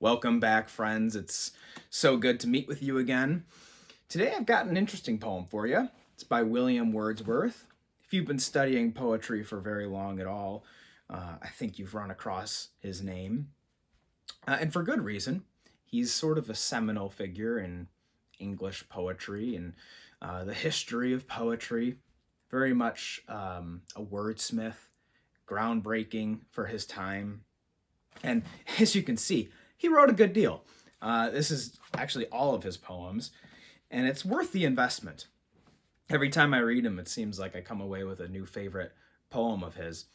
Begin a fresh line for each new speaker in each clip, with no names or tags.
Welcome back, friends. It's so good to meet with you again. Today I've got an interesting poem for you. It's by William Wordsworth. If you've been studying poetry for very long at all, I think you've run across his name. And for good reason. He's sort of a seminal figure in English poetry and the history of poetry. Very much a wordsmith, groundbreaking for his time. And as you can see, he wrote a good deal. This is actually all of his poems, and it's worth the investment. Every time I read him, it seems like I come away with a new favorite poem of his.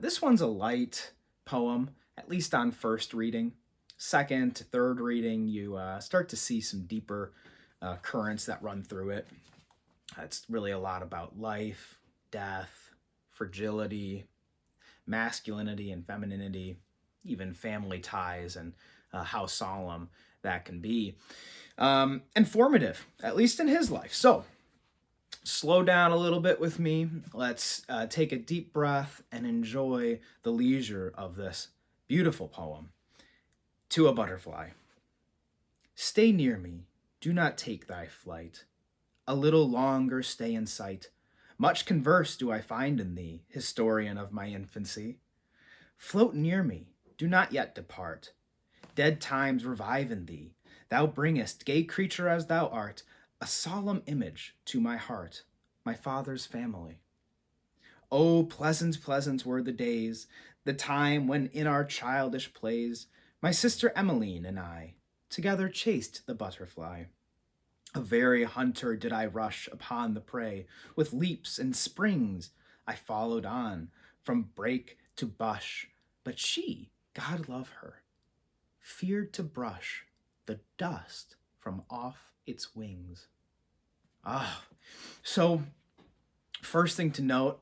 This one's a light poem, at least on first reading. Second to third reading, you start to see some deeper currents that run through it. It's really a lot about life, death, fragility, masculinity and femininity, even family ties, and how solemn that can be. Informative, at least in his life. So, slow down a little bit with me. Let's take a deep breath and enjoy the leisure of this beautiful poem. To a Butterfly. Stay near me, do not take thy flight. A little longer stay in sight. Much converse do I find in thee, historian of my infancy. Float near me, do not yet depart. Dead times revive in thee. Thou bringest, gay creature as thou art, a solemn image to my heart, my father's family. Oh, pleasant, pleasant were the days, the time when in our childish plays, my sister Emmeline and I together chased the butterfly. A very hunter did I rush upon the prey, with leaps and springs I followed on, from brake to bush, but she, God love her, feared to brush the dust from off its wings. So first thing to note,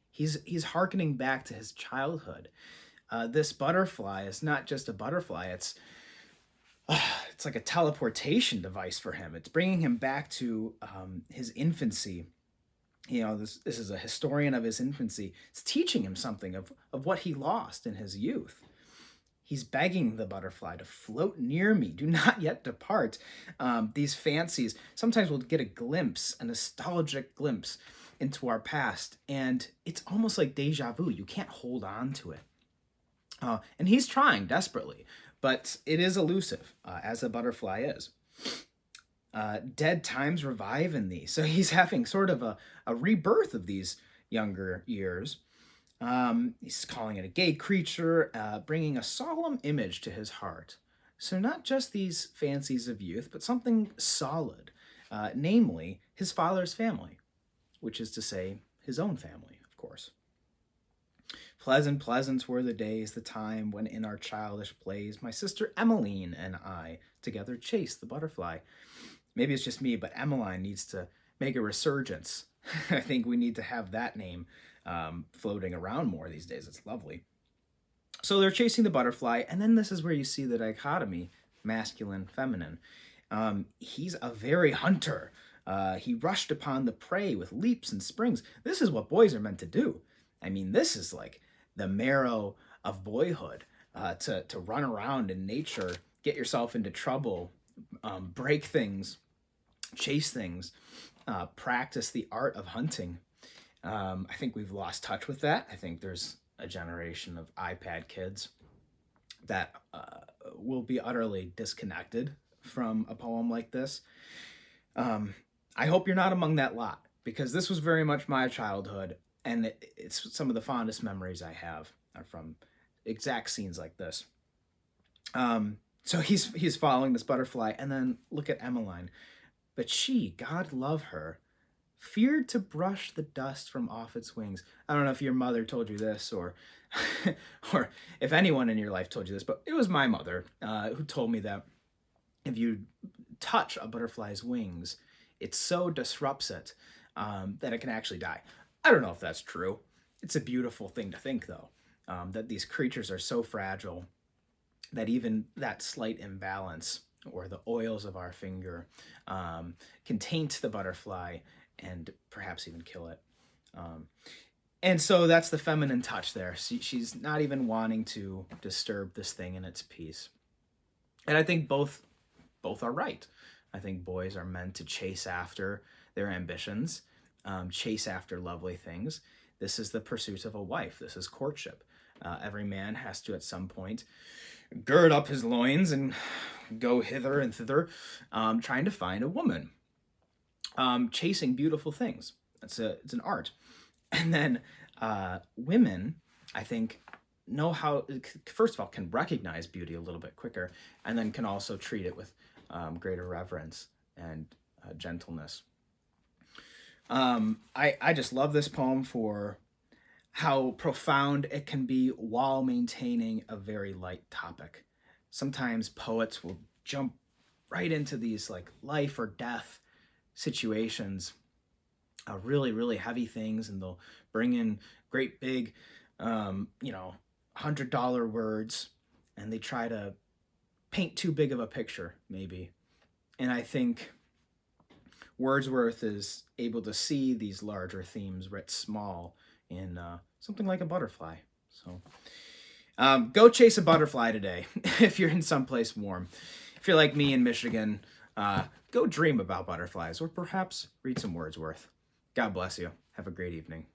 he's hearkening back to his childhood. This butterfly is not just a butterfly; it's like a teleportation device for him. It's bringing him back to his infancy. You know, this is a historian of his infancy. It's teaching him something of what he lost in his youth. He's begging the butterfly to float near me, do not yet depart. These fancies, sometimes we'll get a glimpse, a nostalgic glimpse into our past, and it's almost like deja vu. You can't hold on to it. And he's trying desperately, but it is elusive, as a butterfly is. Dead times revive in thee. So he's having sort of a rebirth of these younger years. He's calling it a gay creature, bringing a solemn image to his heart. So not just these fancies of youth, but something solid, namely his father's family, which is to say his own family, of course. Pleasant, pleasant were the days, the time when in our childish plays, my sister Emmeline and I together chased the butterfly. Maybe it's just me, but Emmeline needs to make a resurgence. I think we need to have that name floating around more these days. It's lovely. So they're chasing the butterfly, and then this is where you see the dichotomy, masculine, feminine. He's a very hunter. He rushed upon the prey with leaps and springs. This is what boys are meant to do. I mean, this is like the marrow of boyhood, to run around in nature, get yourself into trouble, break things, chase things, practice the art of hunting. I think we've lost touch with that. I think there's a generation of iPad kids that will be utterly disconnected from a poem like this. I hope you're not among that lot, because this was very much my childhood, and it's some of the fondest memories I have are from exact scenes like this. So he's following this butterfly, and then look at Emmeline. But she, God love her, feared to brush the dust from off its wings. I don't know if your mother told you this, or or if anyone in your life told you this, but it was my mother who told me that if you touch a butterfly's wings, it so disrupts it that it can actually die. I don't know if that's true. It's a beautiful thing to think, though, that these creatures are so fragile that even that slight imbalance or the oils of our finger can taint the butterfly and perhaps even kill it. And so that's the feminine touch there. She's not even wanting to disturb this thing in its peace. And I think both are right. I think boys are meant to chase after their ambitions, chase after lovely things. This is the pursuit of a wife. This is courtship. Every man has to, at some point, gird up his loins and go hither and thither, trying to find a woman, chasing beautiful things. It's an art. And then women, I think, know how, first of all, can recognize beauty a little bit quicker, and then can also treat it with greater reverence and gentleness. I just love this poem for how profound it can be while maintaining a very light topic. Sometimes poets will jump right into these like life or death situations, really, really heavy things, and they'll bring in great big, $100 words, and they try to paint too big of a picture, maybe. And I think Wordsworth is able to see these larger themes writ small in something like a butterfly. So go chase a butterfly today if you're in someplace warm. If you're like me in Michigan, go dream about butterflies, or perhaps read some Wordsworth. God bless you. Have a great evening.